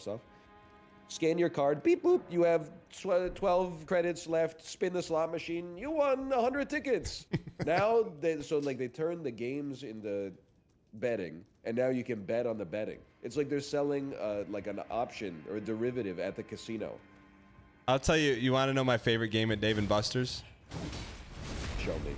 stuff. Scan your card, beep boop. You have 12 credits left. Spin the slot machine. You won 100 tickets. Now they turn the games into betting, and now you can bet on the betting. It's like they're selling like an option or a derivative at the casino. I'll tell you. You want to know my favorite game at Dave & Buster's? Show me.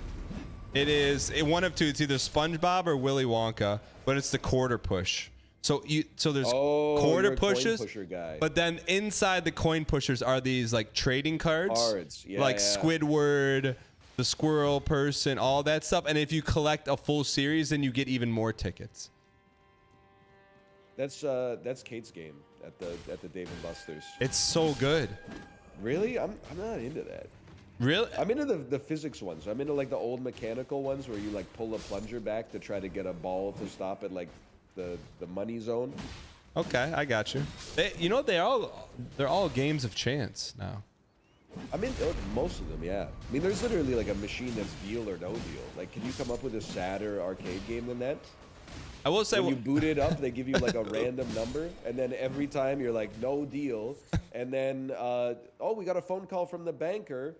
It is one of two. It's either SpongeBob or Willy Wonka, but it's the quarter push. So there's quarter pushes, coin pusher guy. But then inside the coin pushers are these like trading cards, yeah, like yeah. Squidward, the squirrel person, all that stuff. And if you collect a full series, then you get even more tickets. That's Kate's game at the Dave & Buster's. It's so good. Really? I'm not into that. Really? I'm into the physics ones. I'm into like the old mechanical ones where you like pull a plunger back to try to get a ball to stop at like the money zone. Okay, I got you. You know they're all games of chance now. I mean, most of them, yeah. I mean, there's literally like a machine that's deal or no deal. Like, can you come up with a sadder arcade game than that? I will say when you boot it up, they give you like a random number, and then every time you're like, no deal, and then oh, we got a phone call from the banker.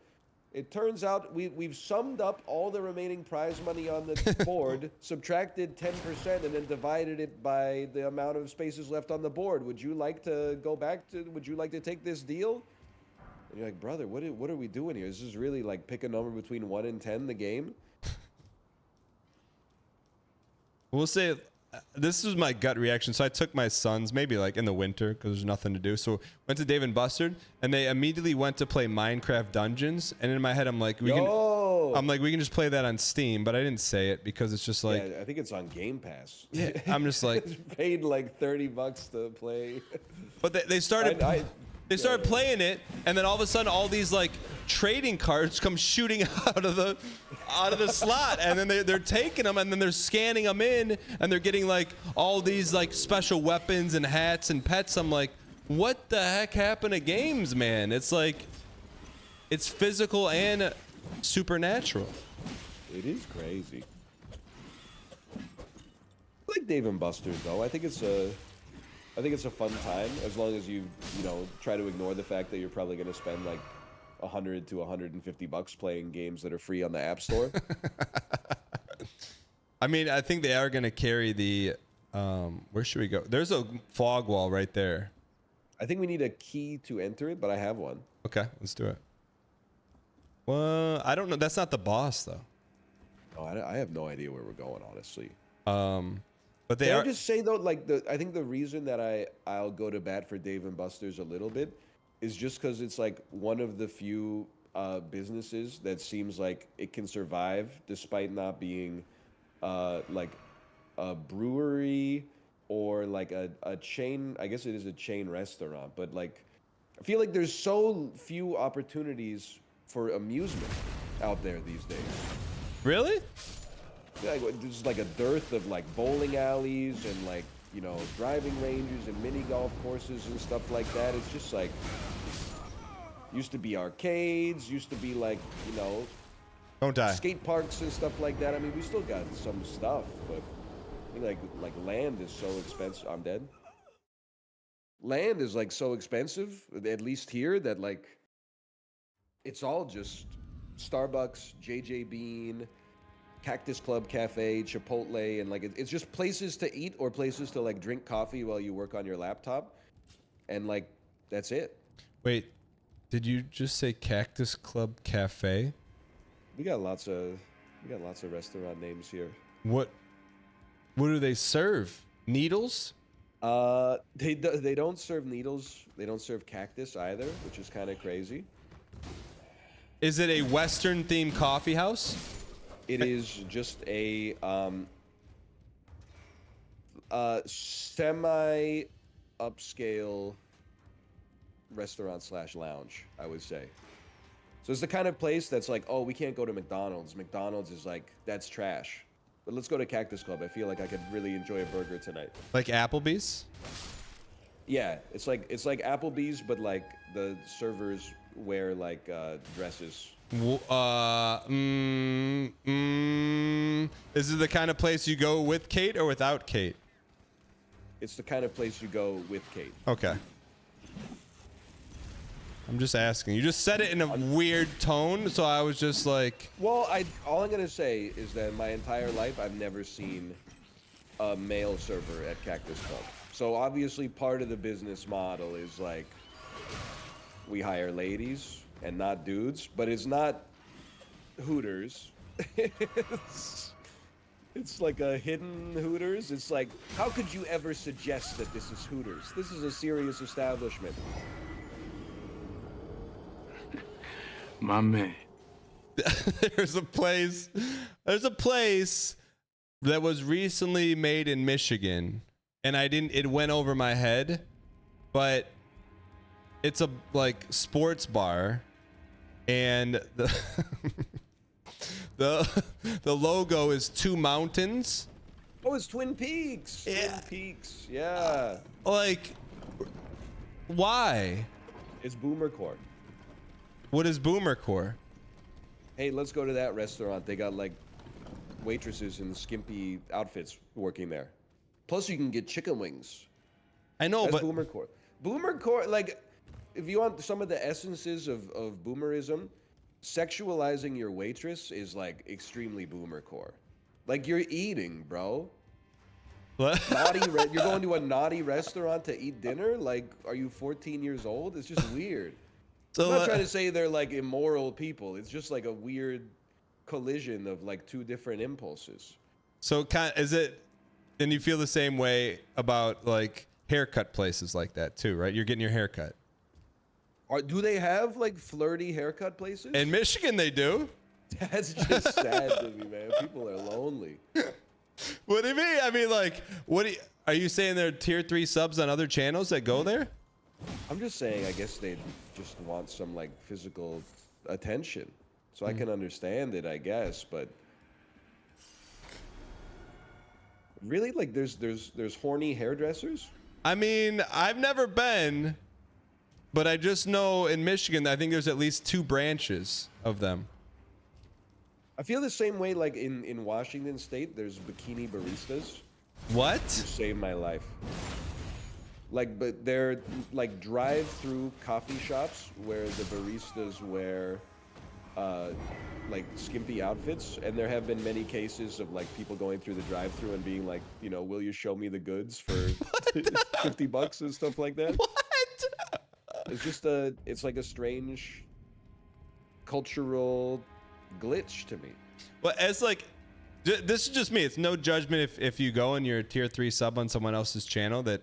It turns out we've summed up all the remaining prize money on the board, subtracted 10%, and then divided it by the amount of spaces left on the board. Would you like to go back to? Would you like to take this deal? And you're like, brother, what are we doing here? This is really like pick a number between 1 and 10. The game. We'll say this was my gut reaction. So I took my sons maybe like in the winter because there's nothing to do. So went to Dave & Buster's and they immediately went to play Minecraft Dungeons. And in my head, I'm like, we can just play that on Steam, but I didn't say it because it's just like, yeah, I think it's on Game Pass. Yeah, I'm just like, paid like $30 to play. But they started. They started playing it, and then all of a sudden, all these like trading cards come shooting out of the slot, and then they're taking them, and then they're scanning them in, and they're getting like all these like special weapons and hats and pets. I'm like, what the heck happened to games, man? It's like, it's physical and supernatural. It is crazy. I like Dave & Buster's though. I think it's a fun time as long as you try to ignore the fact that you're probably going to spend like $100 to $150 playing games that are free on the App Store. I mean, I think they are going to carry the. Where should we go? There's a fog wall right there. I think we need a key to enter it, but I have one. Okay, let's do it. Well, I don't know. That's not the boss though. Oh, I have no idea where we're going, honestly. But they Can I just say though, like I think the reason that I'll go to bat for Dave & Buster's a little bit is just because it's like one of the few businesses that seems like it can survive despite not being like a brewery or like a chain. I guess it is a chain restaurant, but like I feel like there's so few opportunities for amusement out there these days. Really? Yeah, there's like a dearth of like bowling alleys and like driving ranges and mini golf courses and stuff like that. It's just like used to be arcades, used to be like don't die, skate parks and stuff like that. I mean, we still got some stuff, but I think like land is so expensive. I'm dead. Land is like so expensive, at least here, that like it's all just Starbucks, JJ Bean, Cactus Club Cafe, Chipotle, and like it's just places to eat or places to like drink coffee while you work on your laptop, and like that's it. Wait, did you just say Cactus Club Cafe? We got lots of restaurant names here. What do they serve? Needles? They don't serve needles. They don't serve cactus either, which is kind of crazy. Is it a Western themed coffee house? It is just a semi upscale restaurant / lounge, I would say. So it's the kind of place that's like, oh, we can't go to McDonald's. McDonald's is like, that's trash. But let's go to Cactus Club. I feel like I could really enjoy a burger tonight. Like Applebee's? Yeah, it's like Applebee's, but like the servers wear like dresses. Is it the kind of place you go with Kate or without Kate? It's the kind of place you go with Kate. Okay. I'm just asking. You just said it in a weird tone, so I was just like... Well, all I'm going to say is that in my entire life, I've never seen a male server at Cactus Club. So obviously part of the business model is like, we hire ladies and not dudes, but it's not Hooters. It's like a hidden Hooters. It's like, how could you ever suggest that this is Hooters? This is a serious establishment. My man. There's a place that was recently made in Michigan, and it went over my head, but it's a like sports bar, and the logo is two mountains. Oh, it's Twin Peaks. Yeah. Twin Peaks. Yeah. Like, why? It's Boomercore. What is Boomercore? Hey, let's go to that restaurant. They got like waitresses in skimpy outfits working there. Plus, you can get chicken wings. I know, That's but Boomercore. Boomercore, like, if you want some of the essences of boomerism, sexualizing your waitress is like extremely Boomercore. Like, you're eating, bro. what? You're going to a naughty restaurant to eat dinner? Like, are you 14 years old? It's just weird. So, I'm not trying to say they're like immoral people. It's just like a weird collision of like two different impulses. So is it? Then you feel the same way about like haircut places like that too, right? You're getting your haircut. Do they have like flirty haircut places? In Michigan, they do. That's just sad to me, man. People are lonely. What do you mean? I mean, like, are you saying there are tier 3 subs on other channels that go there? I'm just saying, I guess they just want some like physical attention. So I can understand it, I guess, but really, like, there's horny hairdressers? I mean, I've never been, but I just know in Michigan, I think there's at least 2 branches of them. I feel the same way, like in Washington State, there's bikini baristas. What? You saved my life. Like, but they're like drive-through coffee shops where the baristas wear like skimpy outfits, and there have been many cases of like people going through the drive-through and being like, you know, will you show me the goods for $50 and stuff like that. What? It's just it's like a strange cultural glitch to me. Well, as like, this is just me. It's no judgment if you go and you're a tier 3 sub on someone else's channel that,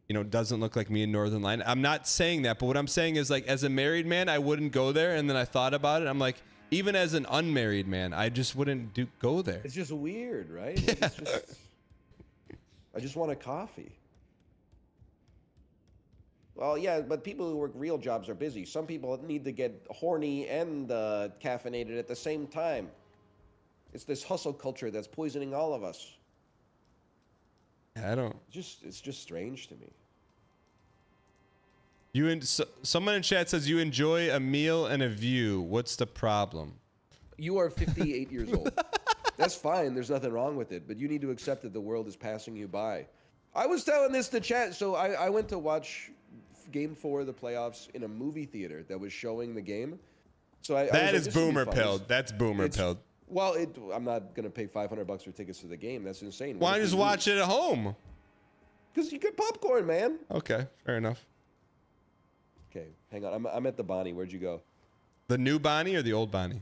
you know, doesn't look like me in Northernlion. I'm not saying that, but what I'm saying is, like, as a married man, I wouldn't go there. And then I thought about it. I'm like, even as an unmarried man, I just wouldn't go there. It's just weird, right? Like, it's just, I just want a coffee. Well, yeah, but people who work real jobs are busy. Some people need to get horny and caffeinated at the same time. It's this hustle culture that's poisoning all of us. I don't. It's just strange to me. Someone in chat says you enjoy a meal and a view. What's the problem? You are 58 years old. That's fine. There's nothing wrong with it. But you need to accept that the world is passing you by. I was telling this to chat. So I went to watch Game 4 of the playoffs in a movie theater that was showing the game. So that is boomer pilled. That's boomer pilled. Well, I'm not gonna pay $500 for tickets to the game. That's insane. Why don't you just watch it at home? Because you get popcorn, man. Okay, fair enough. Okay, hang on. I'm at the Bonnie. Where'd you go? The new Bonnie or the old Bonnie?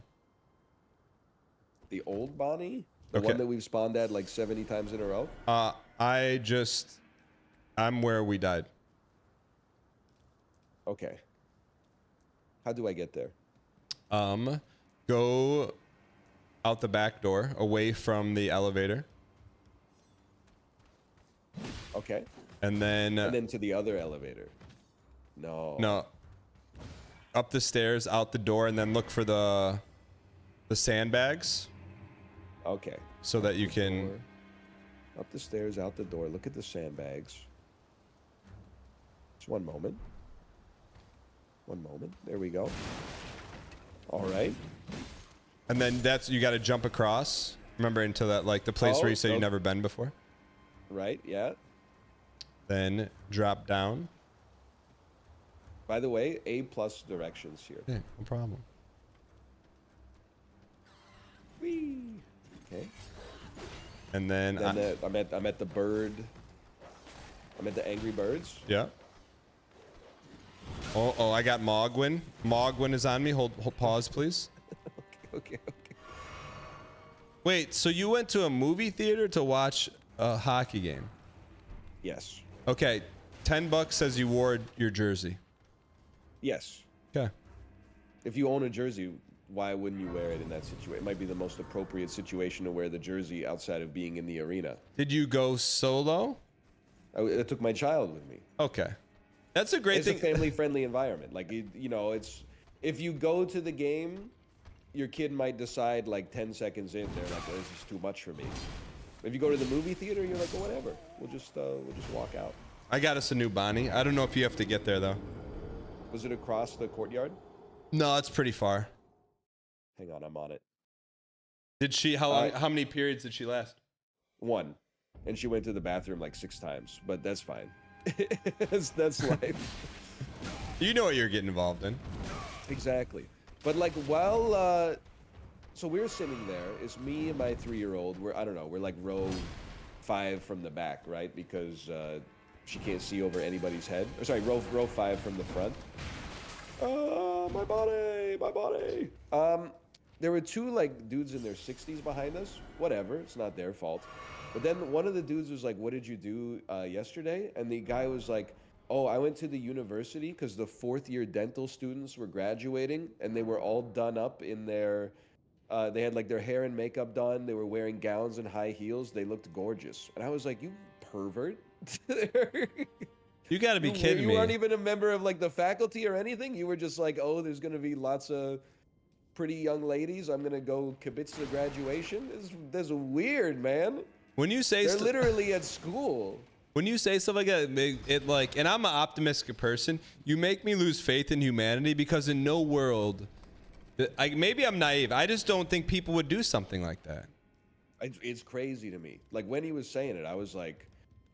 The old Bonnie? The one that we've spawned at like 70 times in a row? I'm where we died. Okay. How do I get there? Go out the back door, away from the elevator. Okay. And then to the other elevator. No. Up the stairs, out the door, and then look for the sandbags. Okay. So that you can... Up the stairs, out the door. Look at the sandbags. Just one moment. One moment. There we go. All right. And then you got to jump across. Remember, into that, like, the place where you said you've never been before. Right, yeah. then drop down. By the way, A+ directions here. Yeah, no problem. Whee! Okay. And then I'm at the bird. I'm at the Angry Birds. Yeah. Oh, I got Mogwin. Mogwin is on me. Hold pause, please. Okay. Wait, so you went to a movie theater to watch a hockey game? Yes. Okay, $10 says you wore your jersey. Yes. Okay. If you own a jersey, why wouldn't you wear it in that situation? It might be the most appropriate situation to wear the jersey outside of being in the arena. Did you go solo? I took my child with me. Okay. That's a great thing. It's a family-friendly environment. Like, you know, it's if you go to the game, your kid might decide like 10 seconds in, they're like, oh, this is too much for me. If you go to the movie theater, you're like, oh, whatever. We'll just walk out. I got us a new Bonnie. I don't know if you have to get there though. Was it across the courtyard? No, it's pretty far. Hang on, I'm on it. Did she? How long? How many periods did she last? 1, and she went to the bathroom like 6 times, but that's fine. that's life. You know what you're getting involved in. Exactly. But like so we're sitting there. It's me and my 3-year-old. We're like row 5 from the back, right? Because she can't see over anybody's head. Or sorry, row 5 from the front. My body. There were 2 like dudes in their 60s behind us. Whatever, it's not their fault. But then one of the dudes was like, "What did you do yesterday?" And the guy was like, "Oh, I went to the university because the 4th-year dental students were graduating, and they were all done up in their, they had like their hair and makeup done. They were wearing gowns and high heels. They looked gorgeous." And I was like, "You pervert." You got to be kidding me. You weren't even a member of like the faculty or anything. You were just like, "Oh, there's going to be lots of pretty young ladies. I'm going to go kibitz the graduation." This is weird, man. When you say they're literally at school. When you say stuff like that, it like, and I'm an optimistic person, you make me lose faith in humanity because in no world, maybe I'm naive. I just don't think people would do something like that. It's crazy to me. Like when he was saying it, I was like,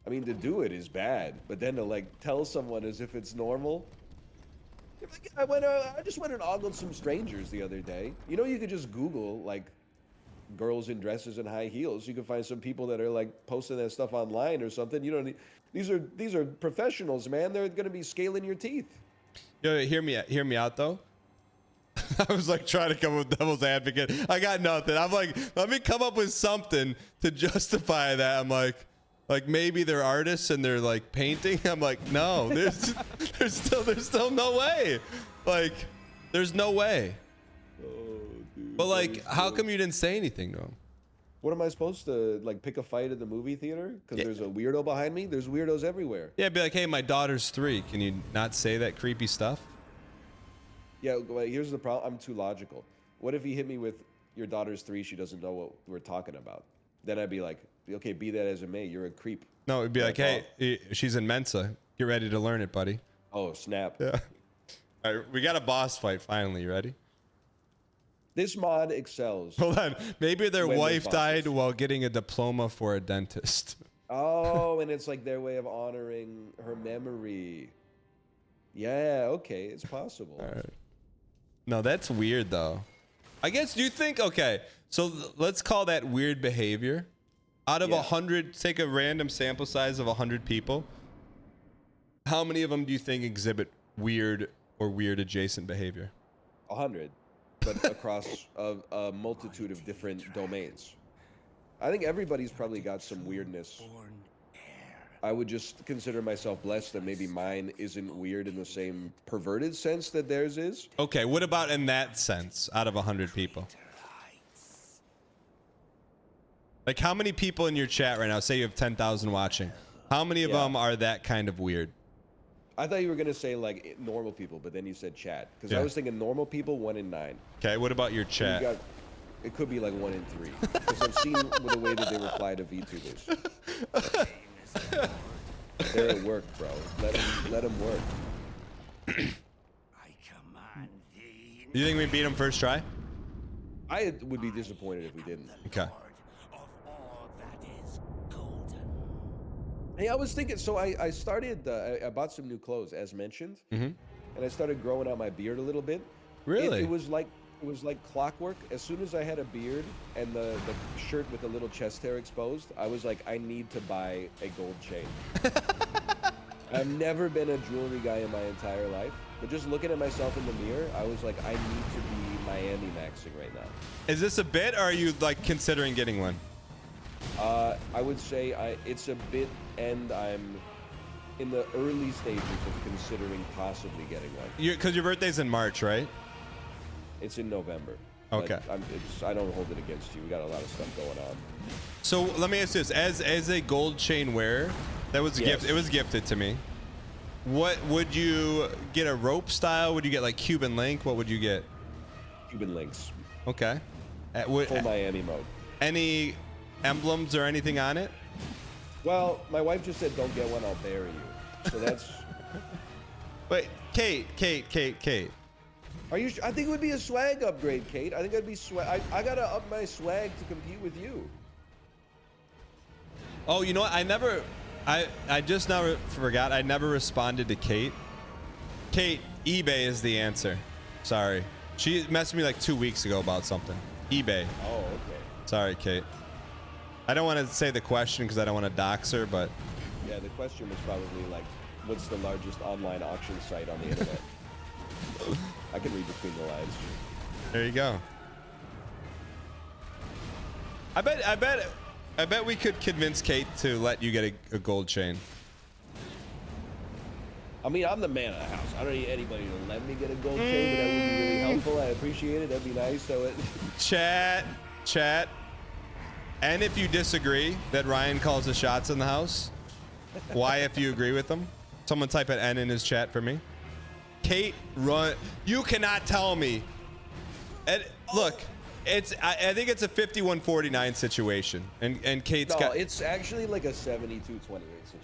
I mean, to do it is bad, but then to like tell someone as if it's normal. I just went and ogled some strangers the other day. You know, you could just Google like girls in dresses and high heels. You can find some people that are like posting that stuff online or something. You don't need, these are professionals, man. They're gonna be scaling your teeth. Yo, hear me out though. I was like trying to come up with devil's advocate. I got nothing. I'm like, let me come up with something to justify that. I'm like maybe they're artists and they're like painting. I'm like, no, there's still no way. Like, there's no way. But like, how come you didn't say anything to him? What am I supposed to like pick a fight at the movie theater? Because there's a weirdo behind me. There's weirdos everywhere. Yeah, be like, hey, my daughter's 3. Can you not say that creepy stuff? Yeah, here's the problem. I'm too logical. What if he hit me with, your daughter's 3, she doesn't know what we're talking about? Then I'd be like, okay, be that as it may, you're a creep. No, it'd be like, hey, she's in Mensa. Get ready to learn it, buddy. Oh, snap. Yeah. All right, we got a boss fight finally. You ready? This mod excels. Hold on. Maybe their wife died while getting a diploma for a dentist. Oh, and it's like their way of honoring her memory. Yeah, okay, it's possible. All right. No, that's weird though. I guess, do you think, okay, so let's call that weird behavior. Out of 100, take a random sample size of 100 people. How many of them do you think exhibit weird or weird adjacent behavior? 100. But across a multitude of different domains. I think everybody's probably got some weirdness. I would just consider myself blessed that maybe mine isn't weird in the same perverted sense that theirs is. Okay, what about in that sense, out of 100 people? Like, how many people in your chat right now, say you have 10,000 watching, how many of them are that kind of weird? I thought you were going to say, like, normal people, but then you said chat. Because I was thinking normal people, 1 in 9. Okay, what about your chat? It could be, like, 1 in 3. Because I've seen the way that they reply to VTubers. They're at work, bro. Let them work. Do you think we beat them first try? I would be disappointed if we didn't. Okay. Hey, I was thinking. So I started. I bought some new clothes, as mentioned, and I started growing out my beard a little bit. Really? It was like clockwork. As soon as I had a beard and the shirt with the little chest hair exposed, I was like, I need to buy a gold chain. I've never been a jewelry guy in my entire life, but just looking at myself in the mirror, I was like, I need to be Miami maxing right now. Is this a bit, or are you like considering getting one? I would say it's a bit, and I'm in the early stages of considering possibly getting one. Because your birthday's in March, right? It's in November. Okay. I don't hold it against you. We got a lot of stuff going on. So let me ask you this: as a gold chain wearer, that was a gift. It was gifted to me. What would you get? A rope style? Would you get like Cuban link? What would you get? Cuban links. Okay. Full Miami mode. Any emblems or anything on it? Well, my wife just said, "Don't get one, I'll bury you." So that's. Wait, Kate. Are you? I think it would be a swag upgrade, Kate. I think I'd be swag. I gotta up my swag to compete with you. Oh, you know what? I just now forgot. I never responded to Kate. Kate, eBay is the answer. Sorry. She messaged me like 2 weeks ago about something. eBay. Oh, okay. Sorry, Kate. I don't want to say the question because I don't want to dox her, but. Yeah, the question was probably like, what's the largest online auction site on the internet? I can read between the lines. There you go. I bet we could convince Kate to let you get a gold chain. I mean, I'm the man of the house. I don't need anybody to let me get a gold chain, but that would be really helpful. I appreciate it. That'd be nice. So Chat. And if you disagree that Ryan calls the shots in the house, why if you agree with them? Someone type an N in his chat for me. Kate, run. You cannot tell me. And look, I think it's a 51-49 situation. And Kate's got. No, it's actually like a 72-28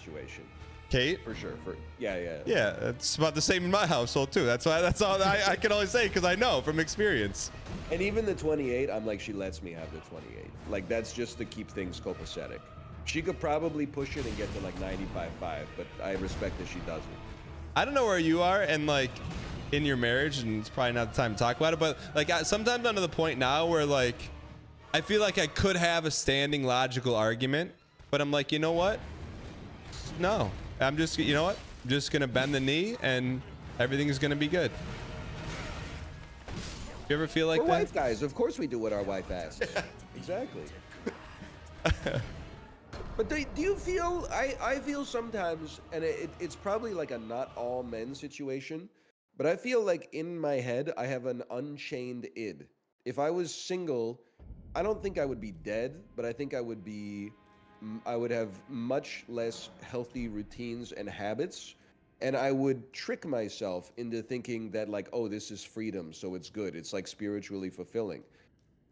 situation. Kate? For sure. Yeah. Yeah, it's about the same in my household too. That's all I can only say because I know from experience. And even the 28, I'm like, she lets me have the 28. Like, that's just to keep things copacetic. She could probably push it and get to like 95.5, but I respect that she doesn't. I don't know where you are and like in your marriage, and it's probably not the time to talk about it, but like sometimes I'm to the point now where like I feel like I could have a standing logical argument, but I'm like, you know what? No. I'm just, you know what? I'm just going to bend the knee and everything is going to be good. You ever feel like We're that? wife guys. Of course we do what our wife asks. Exactly. But do you feel, I feel sometimes, and it's probably like a not all men situation, but I feel like in my head, I have an unchained id. If I was single, I don't think I would be dead, but I think I would have much less healthy routines and habits, and I would trick myself into thinking that like, oh, this is freedom, so it's good. It's like spiritually fulfilling.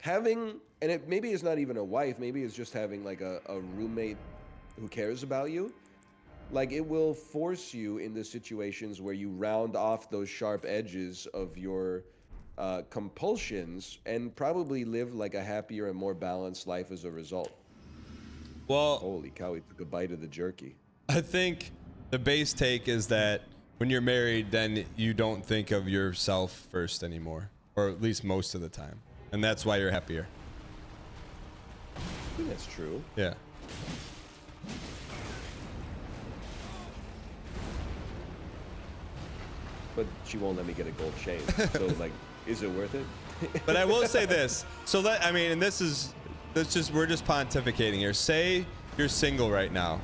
Maybe it's not even a wife, maybe it's just having like a roommate who cares about you. Like, it will force you into situations where you round off those sharp edges of your compulsions and probably live like a happier and more balanced life as a result. Well, holy cow, he took a bite of the jerky. I think the base take is that when you're married, then you don't think of yourself first anymore, or at least most of the time. And that's why you're happier. I think that's true. Yeah. But she won't let me get a gold chain. So, like, is it worth it? But I will say this. So and we're just pontificating here. Say you're single right now.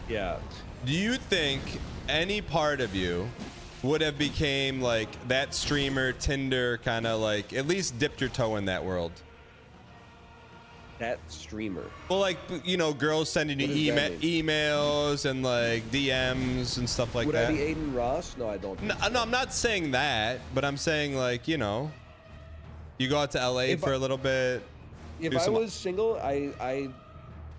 Yeah. Do you think any part of you would have became like that streamer, Tinder, kind of like at least dipped your toe in that world? That streamer. Well, like, you know, girls sending you emails and like DMs and stuff like that. Would I be Aiden Ross? No, I don't. No, I'm not saying that, but I'm saying like, you know, you go out to LA for a little bit. If I was single, I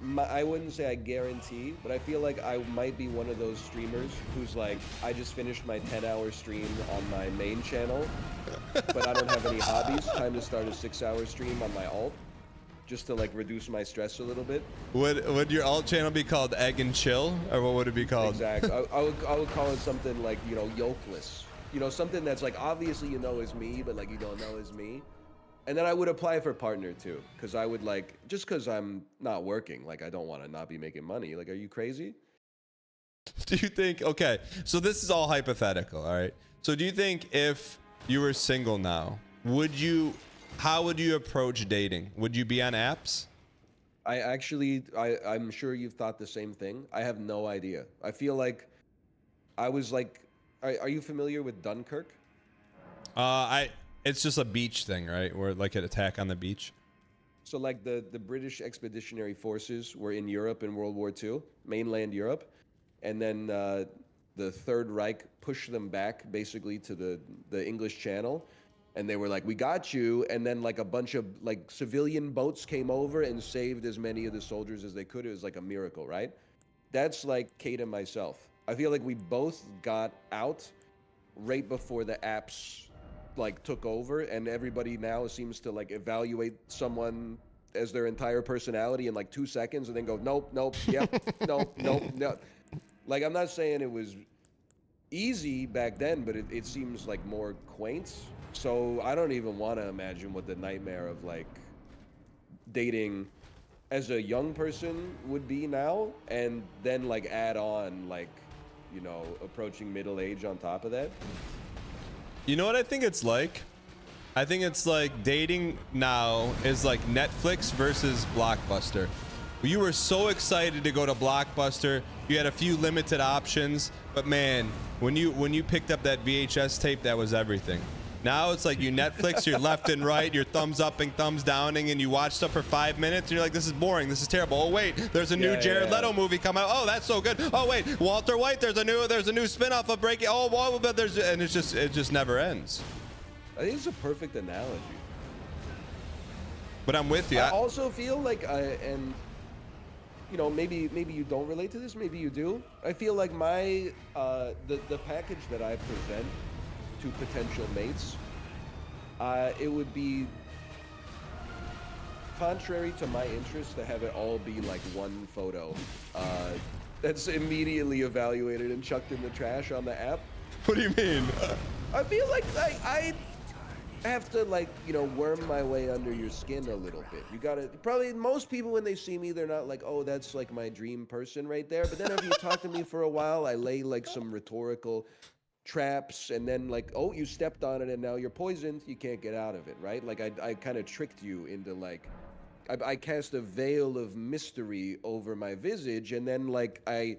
wouldn't say I guarantee, but I feel like I might be one of those streamers who's like, I just finished my 10-hour stream on my main channel, but I don't have any hobbies. Time to start a 6-hour stream on my alt. just to like reduce my stress a little bit. Would your alt channel be called Egg and Chill, or what would it be called? Exactly. I would call it something like, you know, yolkless. You know, something that's like obviously you know is me, but like you don't know is me. And then I would apply for partner too, because I would like, just because I'm not working, like I don't want to not be making money. Like, are you crazy? Do you think, okay, so this is all hypothetical, all right? So do you think if you were single now, how would you approach dating? Would you be on apps? I'm sure you've thought the same thing. I have no idea. I feel like I was like, are you familiar with Dunkirk? It's just a beach thing, right? Where like an attack on the beach. So like the British Expeditionary Forces were in Europe in World War II, mainland Europe. And then the Third Reich pushed them back basically to the English Channel. And they were like, we got you. And then like a bunch of like civilian boats came over and saved as many of the soldiers as they could. It was like a miracle, right? That's like Kate and myself. I feel like we both got out right before the apps like took over, and everybody now seems to like evaluate someone as their entire personality in like 2 seconds and then go, nope, nope, yep, nope, nope, no. Like, I'm not saying it was easy back then, but it seems like more quaint. So I don't even want to imagine what the nightmare of like dating as a young person would be now, and then like add on like, you know, approaching middle age on top of that. You know what I think it's like? I think it's like dating now is like Netflix versus Blockbuster. You were so excited to go to Blockbuster. You had a few limited options, but man, when you picked up that VHS tape, that was everything. Now it's like you Netflix, you're left and right, you're thumbs up and thumbs downing, and you watch stuff for 5 minutes, and you're like, this is boring, this is terrible. Oh wait, there's a new Jared Leto movie come out. Oh, that's so good. Oh wait, Walter White, there's a new spin-off of Breaking. Oh, well, but and it just never ends. I think it's a perfect analogy. But I'm with you. I also feel like and you know, maybe you don't relate to this, maybe you do. I feel like my the package that I present to potential mates, it would be contrary to my interest to have it all be like one photo that's immediately evaluated and chucked in the trash on the app. What do you mean? I feel like I have to, like, you know, worm my way under your skin a little bit. You gotta, probably most people when they see me, they're not like, oh, that's like my dream person right there. But then if you talk to me for a while, I lay like some rhetorical traps, and then like, oh, you stepped on it and now you're poisoned, you can't get out of it, right? Like I kind of tricked you into like, I cast a veil of mystery over my visage, and then like I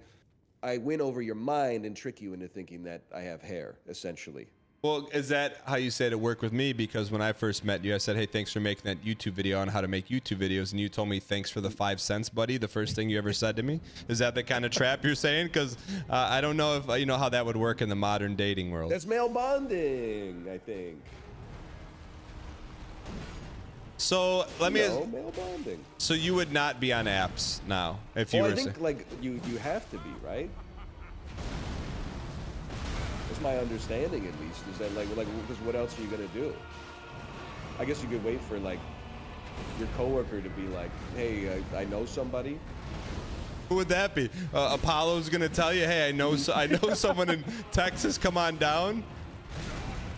win over your mind and trick you into thinking that I have hair, essentially. Well, is that how you say to work with me? Because when I first met you, I said, hey, thanks for making that YouTube video on how to make YouTube videos. And you told me, thanks for the 5 cents, buddy. The first thing you ever said to me. Is that the kind of trap you're saying? Because I don't know if you know how that would work in the modern dating world. That's male bonding, I think. So let me. Male bonding. So you would not be on apps now if you were. I think like you have to be, right? That's my understanding, at least, is that like because what else are you gonna do? I guess you could wait for like your coworker to be like, hey, I know somebody. Who would that be? Apollo's gonna tell you, hey, I know someone in Texas. Come on down.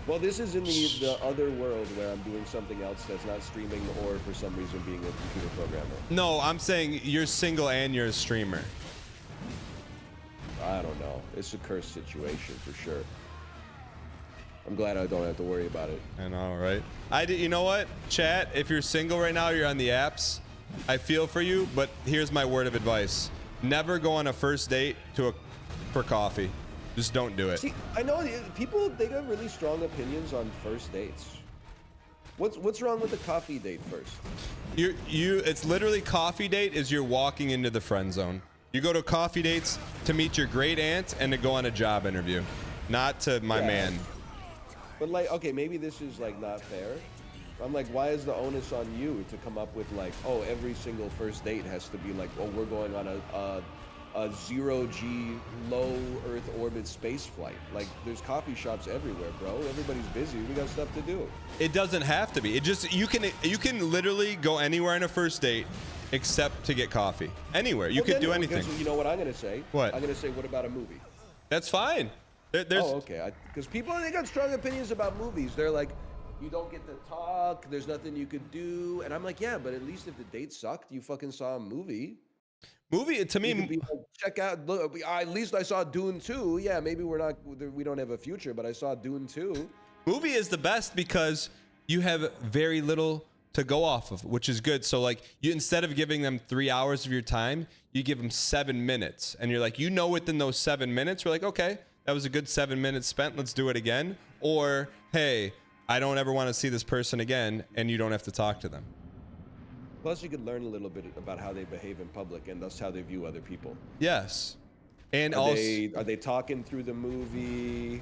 Well, this is in the other world where I'm doing something else that's not streaming or for some reason being a computer programmer. No, I'm saying you're single and you're a streamer. I don't know. It's a cursed situation for sure. I'm glad I don't have to worry about it. I know, right? You know what, chat? If you're single right now, you're on the apps. I feel for you, but here's my word of advice: never go on a first date for coffee. Just don't do it. See, I know people, they got really strong opinions on first dates. What's wrong with the coffee date first? It's literally coffee date is you're walking into the friend zone. You go to coffee dates to meet your great aunt and to go on a job interview, not to my man. But like, okay, maybe this is like not fair. I'm like, why is the onus on you to come up with like, oh, every single first date has to be like, oh, we're going on a a 0G low Earth orbit space flight. Like, there's coffee shops everywhere, bro. Everybody's busy. We got stuff to do. It doesn't have to be. It just you can literally go anywhere on a first date except to get coffee. Anywhere. You could do anything. You know what I'm gonna say? What? I'm gonna say, what about a movie? That's fine. There's okay. Because people, they got strong opinions about movies. They're like, you don't get to talk. There's nothing you could do. And I'm like, yeah, but at least if the date sucked, you fucking saw a movie. Movie to me. Like, check out. Look, at least I saw Dune 2. Yeah, maybe we don't have a future, but I saw Dune 2. Movie is the best because you have very little to go off of, which is good. So like you, instead of giving them 3 hours of your time, you give them 7 minutes, and you're like, within those 7 minutes, we're like, okay, that was a good 7 minutes spent. Let's do it again. Or, hey, I don't ever want to see this person again, and you don't have to talk to them. Plus, you could learn a little bit about how they behave in public, and thus how they view other people. Yes. And are they talking through the movie?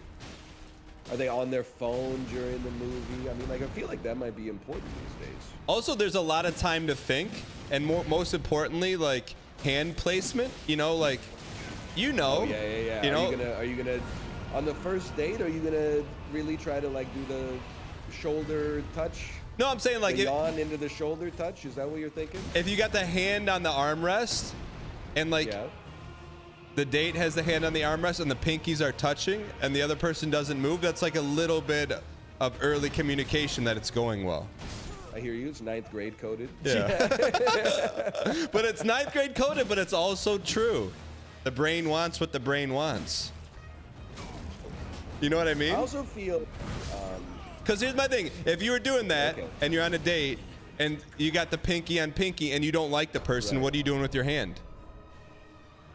Are they on their phone during the movie? I mean, like, I feel like that might be important these days. Also, there's a lot of time to think, and most importantly, like hand placement. Like, Oh, yeah. Are you gonna on the first date? Are you gonna really try to like do the shoulder touch? No, I'm saying like yawn into the shoulder touch. Is that what you're thinking? If you got the hand on the armrest, and like the date has the hand on the armrest and the pinkies are touching, and the other person doesn't move, that's like a little bit of early communication that it's going well. I hear you. It's 9th grade coded. Yeah. But it's 9th grade coded, but it's also true. The brain wants what the brain wants. You know what I mean? I also feel... Because here's my thing. If you were doing that and you're on a date and you got the pinky on pinky and you don't like the person, what are you doing with your hand?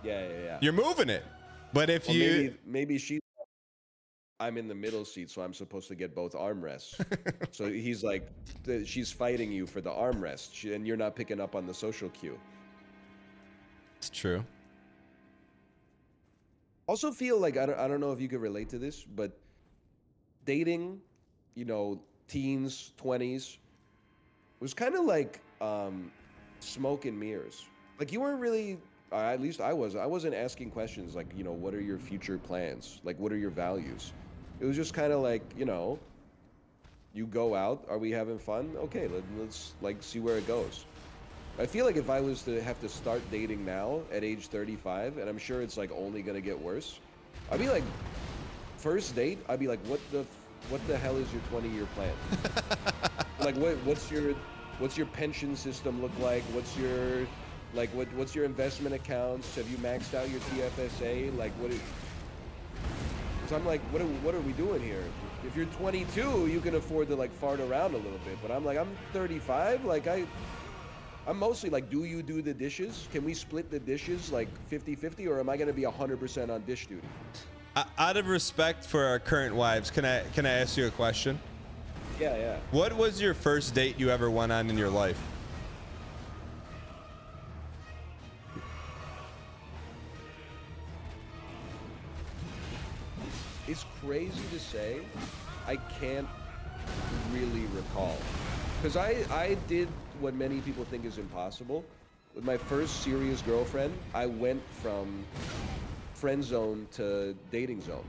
Yeah. You're moving it. But if maybe she... I'm in the middle seat, so I'm supposed to get both armrests. So he's like, she's fighting you for the armrest, and you're not picking up on the social cue. It's true. Also feel like, I don't know if you could relate to this, but dating, teens, 20s, was kind of like smoke and mirrors. Like, you weren't really, at least I wasn't asking questions like, what are your future plans? Like, what are your values? It was just kind of like, you go out, are we having fun? Okay, let's like see where it goes. I feel like if I was to have to start dating now at age 35, and I'm sure it's like only gonna get worse, I'd be like, first date, I'd be like, what the hell is your 20-year plan? Like, what's your pension system look like? What's your investment accounts? Have you maxed out your TFSA? Like, so I'm like, what are we doing here? If you're 22, you can afford to like fart around a little bit, but I'm 35, like I'm mostly like, do you do the dishes? Can we split the dishes like 50-50, or am I gonna be 100% on dish duty? Out of respect for our current wives, can I ask you a question? Yeah. What was your first date you ever went on in your life? It's crazy to say. I can't really recall. Because I did what many people think is impossible. With my first serious girlfriend, I went from friend zone to dating zone.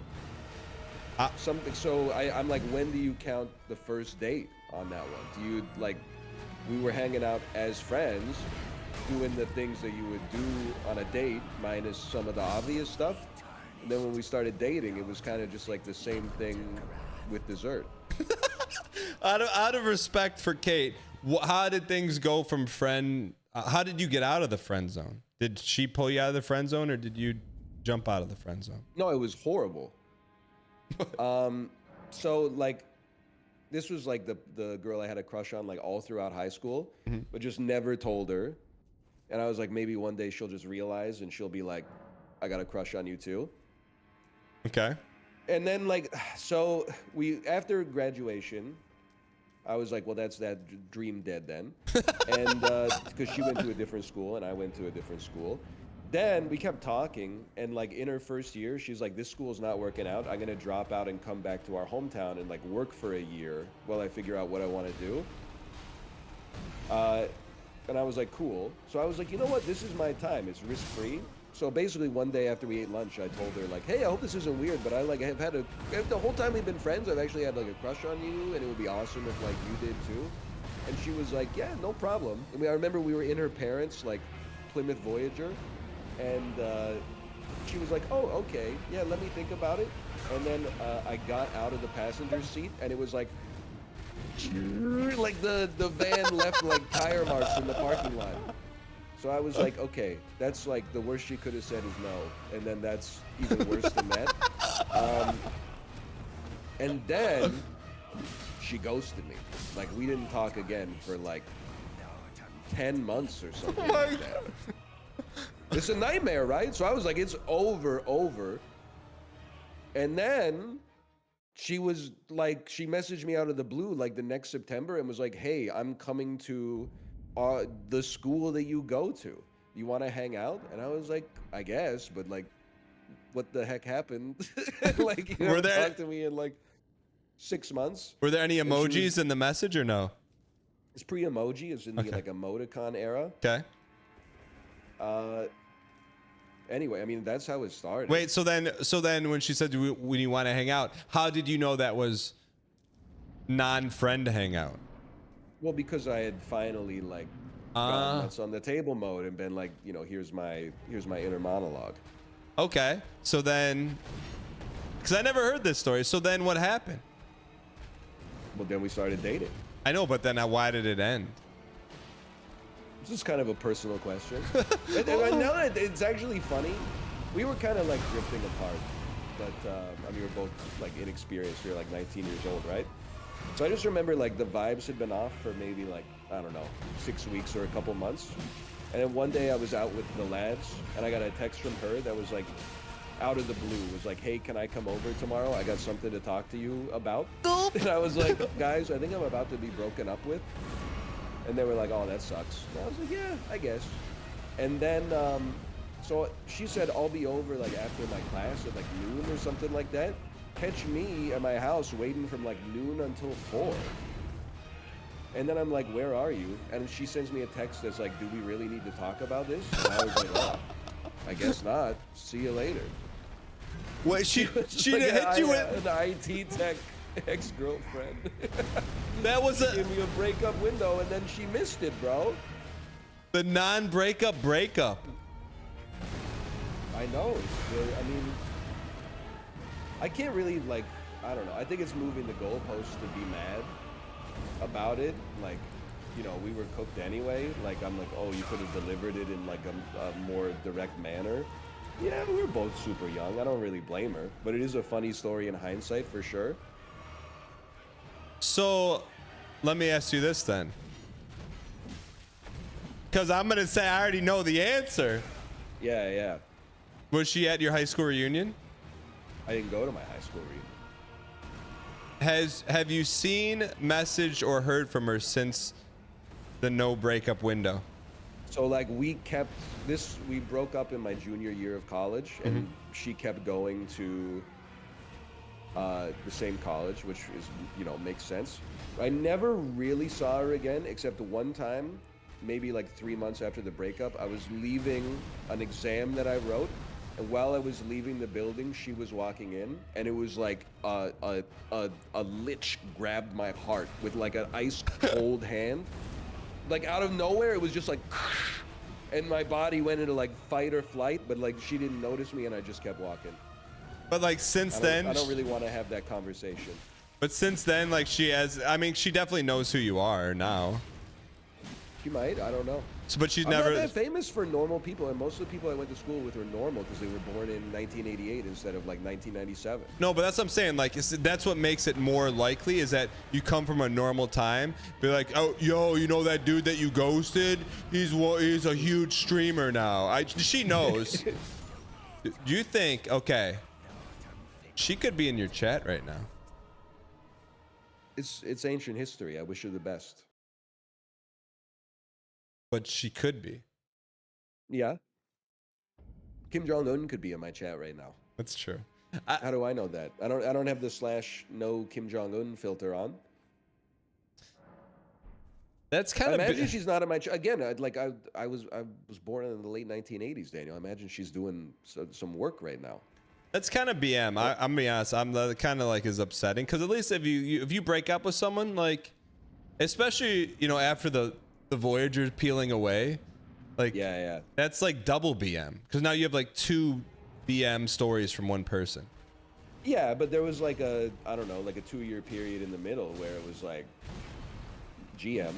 So I'm like, when do you count the first date on that one? Do you like, we were hanging out as friends, doing the things that you would do on a date, minus some of the obvious stuff. And then when we started dating, it was kind of just like the same thing with dessert. Out of respect for Kate, how did things go from friend? How did you get out of the friend zone? Did she pull you out of the friend zone, or did you jump out of the friend zone? No, it was horrible. So like, this was like the girl I had a crush on like all throughout high school, but just never told her. And I was like, maybe one day she'll just realize and she'll be like, I got a crush on you too. Okay. And then like, so after graduation, I was like, well, that's that dream dead then. And because she went to a different school and I went to a different school. Then we kept talking, and like in her first year, she's like, this school's not working out. I'm gonna drop out and come back to our hometown and like work for a year while I figure out what I want to do. And I was like, cool. So I was like, you know what? This is my time. It's risk-free. So basically, one day after we ate lunch, I told her like, "Hey, I hope this isn't weird, but I like have had the whole time we've been friends, I've actually had like a crush on you, and it would be awesome if like you did too." And she was like, "Yeah, no problem." I mean, I remember we were in her parents' like Plymouth Voyager, and she was like, "Oh, okay, yeah, let me think about it." And then I got out of the passenger seat, and it was like the van left like tire marks in the parking lot. So I was like, okay, that's like the worst she could have said is no, and then that's even worse than that. And then she ghosted me. Like we didn't talk again for like 10 months or something like that. It's a nightmare, right? So I was like, it's over. And then she was like, she messaged me out of the blue like the next September and was like, hey, I'm coming to the school that you go to. You want to hang out? And I was like, I guess, but like, what the heck happened? Like, you haven't talked to me in like 6 months. Were there any emojis in the message or no? It's pre-emoji. It's in the like emoticon era. Okay. Anyway, I mean, that's how it started. Wait, so then when she said, when you want to hang out, how did you know that was non-friend hangout? Well, because I had finally like gone nuts on the table mode and been like, you know, here's my inner monologue. Okay, so then, because I never heard this story. So then what happened? Well, then we started dating. I know, but then why did it end? This is kind of a personal question. and now that it's actually funny, we were kind of like drifting apart. But I mean, we were both like inexperienced. We were like 19 years old, right? So I just remember like the vibes had been off for maybe like, I don't know, 6 weeks or a couple months. And then one day I was out with the lads and I got a text from her that was like out of the blue. It was like, hey, can I come over tomorrow? I got something to talk to you about. And I was like, guys, I think I'm about to be broken up with. And they were like, oh, that sucks. And I was like, yeah, I guess. And then, so she said, I'll be over like after my class at like noon or something like that. Catch me at my house waiting from like noon until 4. And then I'm like, where are you? And she sends me a text that's like, do we really need to talk about this? And I was like, oh, I guess not. See you later. What, she like hit you with an IT tech ex-girlfriend. That was She gave me a breakup window and then she missed it, bro. The non-breakup breakup. I know. I mean, I can't really like, I don't know. I think it's moving the goalposts to be mad about it. Like, you know, we were cooked anyway. Like, I'm like, oh, you could have delivered it in like a more direct manner. Yeah, we were both super young. I don't really blame her, but it is a funny story in hindsight for sure. So, let me ask you this then. Because I'm going to say I already know the answer. Yeah. Was she at your high school reunion? I didn't go to my high school reunion. Have you seen, messaged, or heard from her since the no breakup window? So like we broke up in my junior year of college, and she kept going to the same college, which is, you know, makes sense. I never really saw her again, except one time, maybe like 3 months after the breakup. I was leaving an exam that I wrote, and while I was leaving the building, she was walking in, and it was like a lich grabbed my heart with like an ice cold hand. Like out of nowhere, it was just like, and my body went into like fight or flight, but like she didn't notice me and I just kept walking. But like since then, I don't really want to have that conversation. But since then, like she definitely knows who you are now. She might, I don't know. So, but she's I'm never not that famous for normal people, and most of the people I went to school with were normal because they were born in 1988 instead of like 1997. No, but that's what I'm saying. Like, that's what makes it more likely is that you come from a normal time. Be like, oh, yo, you know that dude that you ghosted? He's a huge streamer now. She knows. Do you think? Okay, she could be in your chat right now. It's ancient history. I wish her the best. But she could be. Yeah. Kim Jong-un could be in my chat right now. That's true. How do I know that? I don't have the /no Kim Jong-un filter on. That's kind I of imagine she's not in my again. I was born in the late 1980s, Daniel. I imagine she's doing some work right now. That's kind of BM. I'm gonna be honest. I'm the kind of like is upsetting because at least if you break up with someone, like especially after the Voyager peeling away, like yeah, that's like double BM because now you have like 2 BM stories from one person. yeah. But there was like I don't know, like a 2-year period in the middle where it was like GM.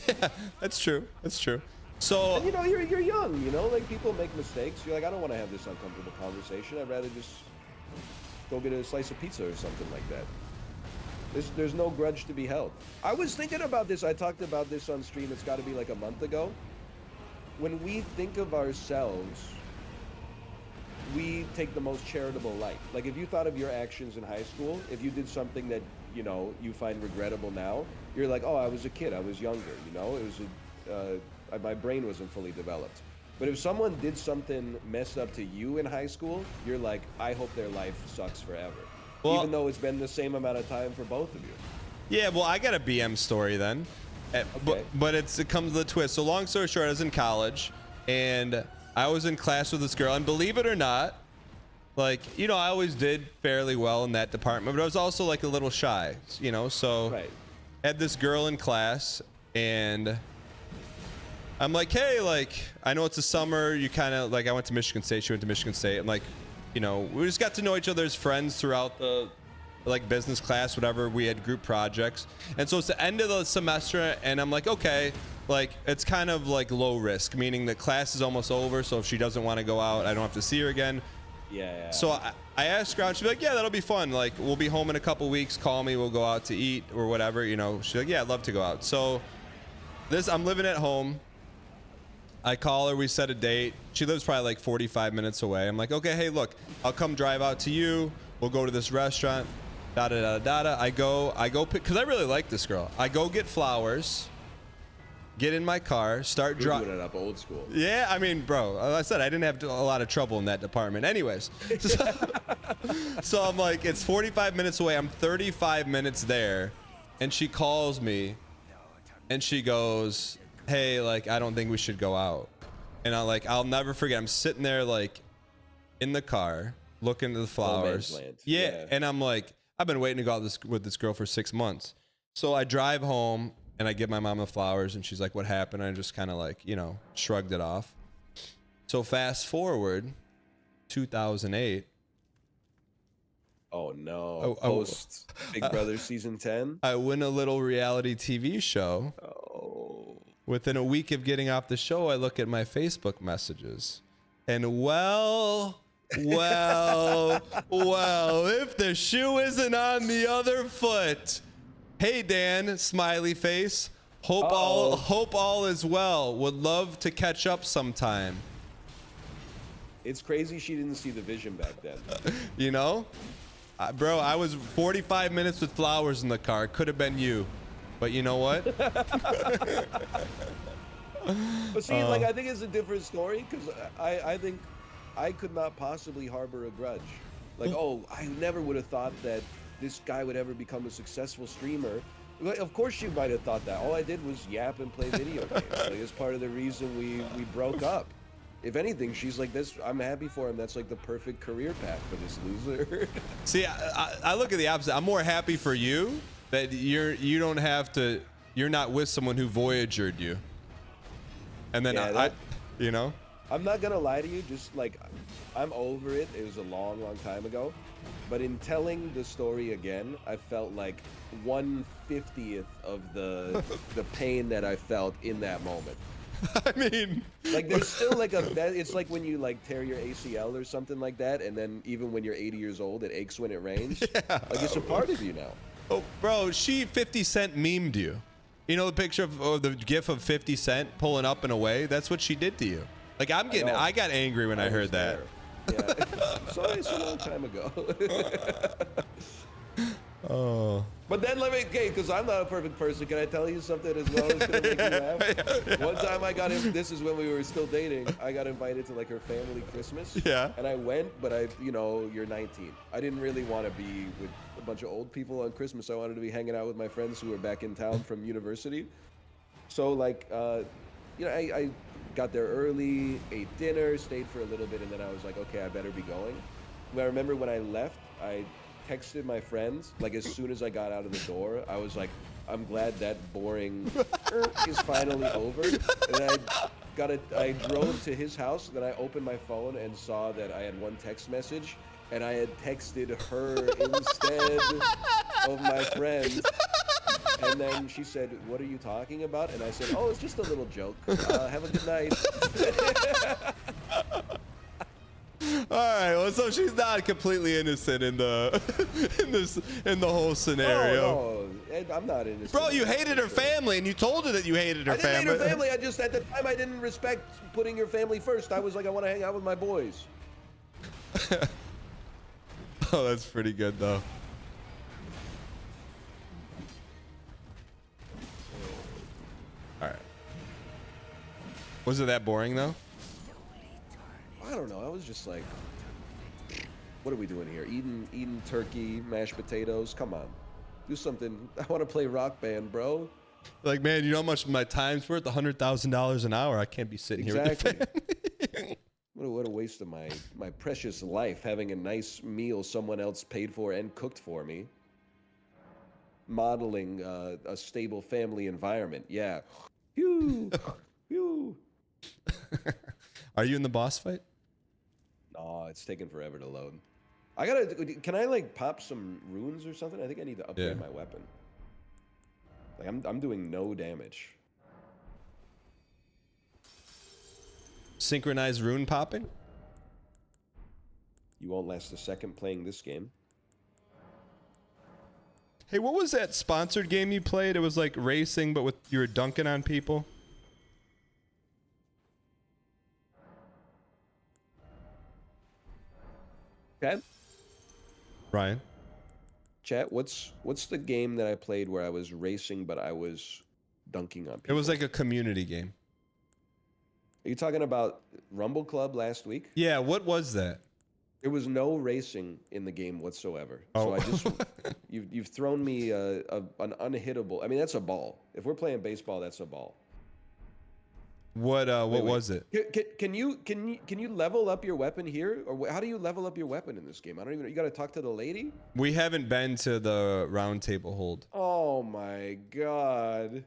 Yeah, that's true. That's true. So And you're young. Like people make mistakes. You're like, I don't want to have this uncomfortable conversation. I'd rather just go get a slice of pizza or something like that. There's no grudge to be held. I was thinking about this. I talked about this on stream. It's got to be like a month ago. When we think of ourselves, we take the most charitable light. Like if you thought of your actions in high school, if you did something that you find regrettable now, you're like, oh, I was a kid. I was younger. It was my brain wasn't fully developed. But if someone did something messed up to you in high school, you're like, I hope their life sucks forever. Well, even though it's been the same amount of time for both of you. Yeah, well, I got a BM story then. Okay. But it comes with a twist. So long story short, I was in college, and I was in class with this girl. And believe it or not, like, I always did fairly well in that department, but I was also like a little shy, so Right. I had this girl in class, and I'm like, hey, like, I know it's the summer. You kind of like, I went to Michigan State. She went to Michigan State. I'm like, we just got to know each other as friends throughout the like business class, whatever. We had group projects. And so it's the end of the semester. And I'm like, okay, like it's kind of like low risk, meaning the class is almost over. So if she doesn't want to go out, I don't have to see her again. Yeah. So I asked her out. She'd be like, yeah, that'll be fun. Like we'll be home in a couple weeks. Call me. We'll go out to eat or whatever. She's like, yeah, I'd love to go out. So I'm living at home. I call her, we set a date. She lives probably like 45 minutes away. I'm like, okay, hey, look, I'll come drive out to you. We'll go to this restaurant. I go pick, because I really like this girl. I go get flowers, get in my car, start driving. Doing it up old school. Yeah, I mean, bro, like I said, I didn't have a lot of trouble in that department. Anyways, so I'm like, it's 45 minutes away. I'm 35 minutes there. And she calls me and she goes, hey, like, I don't think we should go out. And I'll never forget. I'm sitting there, like, in the car, looking at the flowers. Yeah. And I'm like, I've been waiting to go out with this girl for 6 months. So I drive home and I give my mom the flowers and she's like, what happened? I just kind of like, shrugged it off. So fast forward, 2008. Oh no. Post Big Brother season 10. I win a little reality TV show. Oh. Within a week of getting off the show, I look at my Facebook messages. And well, if the shoe isn't on the other foot. Hey, Dan, smiley face. Hope all is well. Would love to catch up sometime. It's crazy she didn't see the vision back then. Bro, I was 45 minutes with flowers in the car. Could have been you. But you know what? But see, I think it's a different story because I think I could not possibly harbor a grudge. Like, I never would have thought that this guy would ever become a successful streamer. Of course she might have thought that. All I did was yap and play video games. Like, it's part of the reason we broke up. If anything, she's like, this, I'm happy for him. That's like the perfect career path for this loser. See, I look at the opposite. I'm more happy for you that you don't have to, you're not with someone who Voyagered you. And then I'm not gonna lie to you, just like, I'm over it. It was a long, long time ago. But in telling the story again, I felt like 1/50th of the pain that I felt in that moment. I mean, like there's still like it's like when you like tear your ACL or something like that, and then even when you're 80 years old, it aches when it rains. Yeah. Like it's a part of you now. Oh, bro, she 50 Cent memed you. You know the picture of the gif of 50 Cent pulling up and away? That's what she did to you. Like I got angry when I heard that. Yeah. Sorry, it's a long time ago. Oh. But then because I'm not a perfect person, can I tell you something as well that's gonna make you laugh? Yeah. One time I got in, this is when we were still dating, I got invited to like her family Christmas. Yeah. And I went, but you're 19. I didn't really want to be with a bunch of old people on Christmas. I wanted to be hanging out with my friends who were back in town from university. So like, I got there early, ate dinner, stayed for a little bit, and then I was like, okay, I better be going. But I remember when I left, I texted my friends, like as soon as I got out of the door, I was like, I'm glad that boring is finally over. And then I drove to his house, then I opened my phone and saw that I had one text message, and I had texted her instead of my friend. And then she said, "What are you talking about?" And I said, "Oh, it's just a little joke. Have a good night." All right. Well, so she's not completely innocent in the in the whole scenario. No, I'm not innocent. Bro, you hated her family, and you told her that you hated her family. I didn't hate her family. I just at the time I didn't respect putting your family first. I was like, I want to hang out with my boys. Oh, that's pretty good though. All right. Was it that boring though? I don't know. I was just like, what are we doing here? Eating turkey, mashed potatoes. Come on, do something. I want to play Rock Band, bro. Like, man, you know how much my time's worth? $100,000 an hour. I can't be sitting here with your family. What a waste of my precious life, having a nice meal someone else paid for and cooked for me. Modeling a stable family environment. Yeah. Phew. Phew. Are you in the boss fight? No, it's taking forever to load. Can I like pop some runes or something? I think I need to upgrade my weapon. Like I'm doing no damage. Synchronized rune popping? You won't last a second playing this game. Hey, what was that sponsored game you played? It was like racing, but you were dunking on people. Chat? Ryan? Chat, what's the game that I played where I was racing but I was dunking on people? It was like a community game. Are you talking about Rumble Club last week? Yeah, what was that? There was no racing in the game whatsoever. Oh. So I just you've thrown me an unhittable. I mean, that's a ball. If we're playing baseball, that's a ball. What was it? Can you level up your weapon here, or how do you level up your weapon in this game? I don't even know. You got to talk to the lady. We haven't been to the round table hold. Oh my god.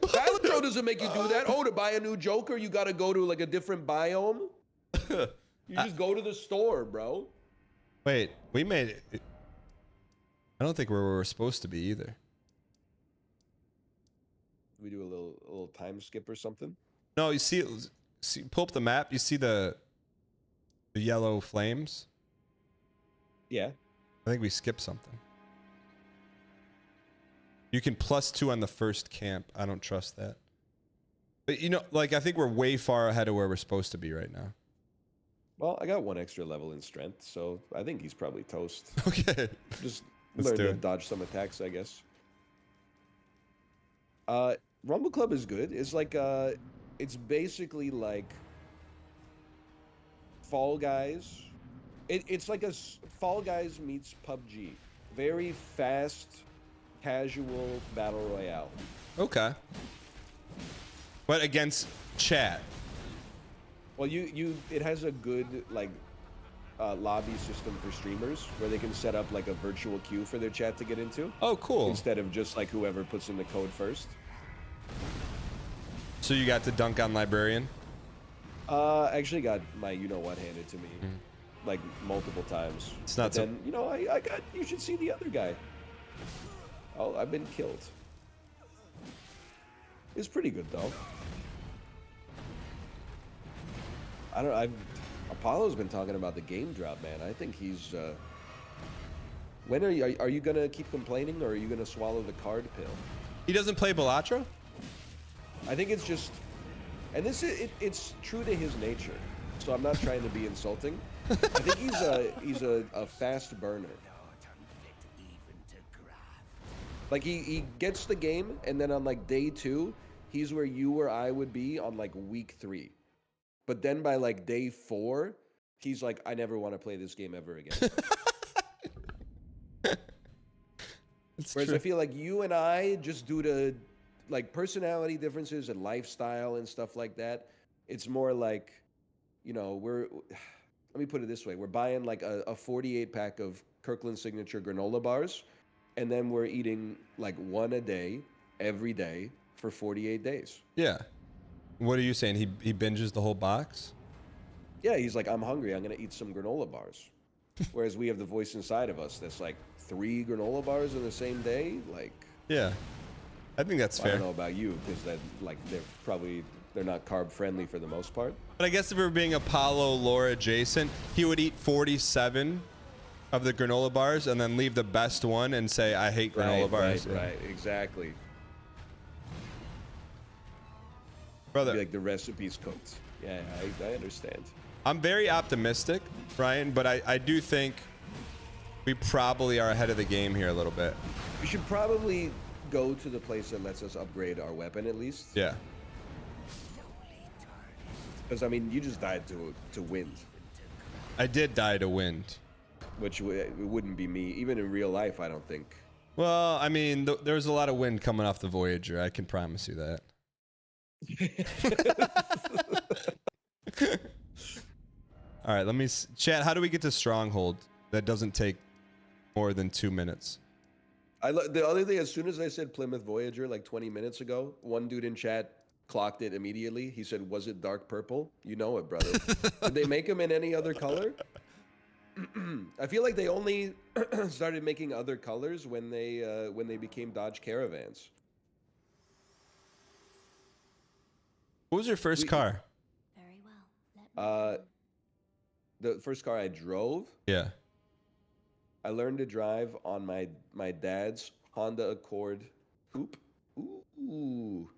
Balatro doesn't make you do that. Oh, to buy a new Joker, you got to go to like a different biome. You just go to the store, bro. Wait, we made it. I don't think we were supposed to be either. We do a little time skip or something. No, you see, pull up the map. You see the yellow flames. Yeah. I think we skipped something. You can +2 on the first camp. I don't trust that. But you know, like I think we're way far ahead of where we're supposed to be right now. Well, I got one extra level in strength, so I think he's probably toast. Okay. Just Let's learn do to it. dodge some attacks, I guess. Rumble Club is good. It's like it's basically like Fall Guys. It's like a Fall Guys meets PUBG. Very fast, casual battle royale. Okay. But against chat. Well, it has a good like lobby system for streamers where they can set up like a virtual queue for their chat to get into. Oh, cool. Instead of just like whoever puts in the code first. So you got to dunk on Librarian? I actually got my you-know-what handed to me like multiple times. It's not but then, you know, you should see the other guy. Oh, I've been killed. It's pretty good though. Apollo's been talking about the game drop, man. I think he's when are you gonna keep complaining, or are you gonna swallow the card pill? He doesn't play Balatro? I think it's just, and it's true to his nature. So I'm not trying to be insulting. I think he's a fast burner. Like he gets the game, and then on like day 2, he's where you or I would be on like week 3. But then by like day 4, he's like, I never want to play this game ever again. It's Whereas true. I feel like you and I, just due to like personality differences and lifestyle and stuff like that, it's more like, you know, let me put it this way. We're buying like a 48 pack of Kirkland Signature granola bars, and then we're eating like one a day, every day for 48 days. Yeah. What are you saying? He binges the whole box? Yeah, he's like, I'm hungry. I'm going to eat some granola bars. Whereas we have the voice inside of us that's like 3 granola bars in the same day. Like, Yeah. I think that's I fair. don't know about you, because that like they're not carb friendly for the most part. But I guess if we were being Apollo lore adjacent, he would eat 47 of the granola bars and then leave the best one and say, I hate granola bars. Right, exactly. Brother, Be like the recipe's cooked. Yeah, I understand. I'm very optimistic, Brian, but I do think we probably are ahead of the game here a little bit. We should probably go to the place that lets us upgrade our weapon at least. Yeah. Because I mean, you just died to wind, I did die to wind. which it wouldn't be me even in real life. I don't think. Well, I mean, there was a lot of wind coming off the Voyager. I can promise you that. All right, chat. How do we get to Stronghold? That doesn't take more than 2 minutes. The other thing, as soon as I said Plymouth Voyager like 20 minutes ago, one dude in chat clocked it immediately. He said, "Was it dark purple?" You know it, brother. Did they make them in any other color? I feel like they only started making other colors when they became Dodge Caravans. What was your first car? Very well. The first car I drove, Yeah. I learned to drive on my dad's Honda Accord coupe. Ooh.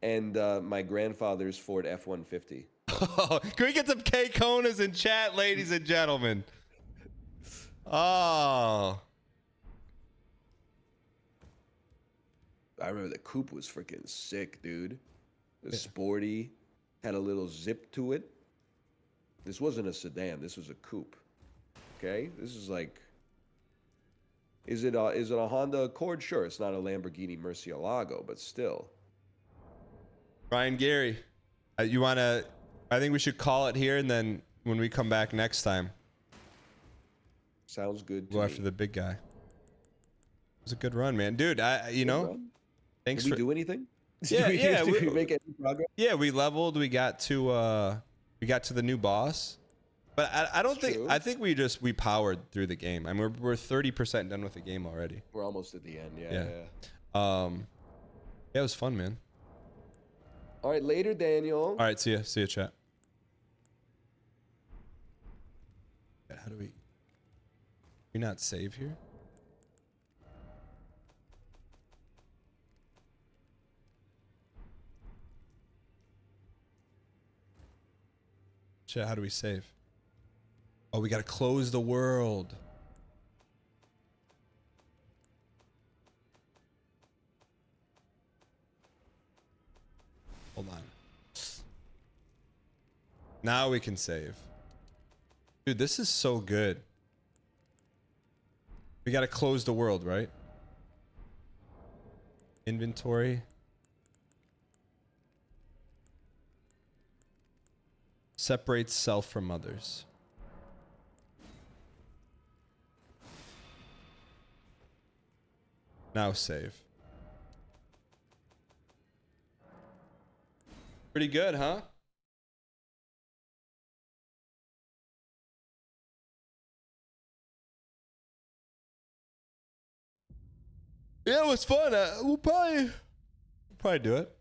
And my grandfather's Ford F-150. Can we get some K Konas in chat, ladies and gentlemen? Oh. I remember the coupe was freaking sick, dude. It was sporty, had a little zip to it. This wasn't a sedan. This was a coupe. Okay, this is like. Is it a Honda Accord? Sure, it's not a Lamborghini Murcielago, but still. Brian Gary, you want to... I think we should call it here, and then when we come back next time, Sounds good to go me. after the big guy. It was a good run, man. Dude, thanks Did for... we do anything? Yeah, Did we make any progress? Yeah, we leveled. We got to the new boss. But I don't think... true. I think we powered through the game. I mean, we're 30% done with the game already. We're almost at the end. Yeah. Yeah, it was fun, man. All right, later, Daniel. All right, see ya, chat. How do we not save here? Chat, how do we save? Oh, we gotta close the world. Hold on. Now we can save. Dude, this is so good. We gotta close the world, right? Inventory. Separates self from others. Now save. Pretty good, huh? Yeah, it was fun. We'll probably do it.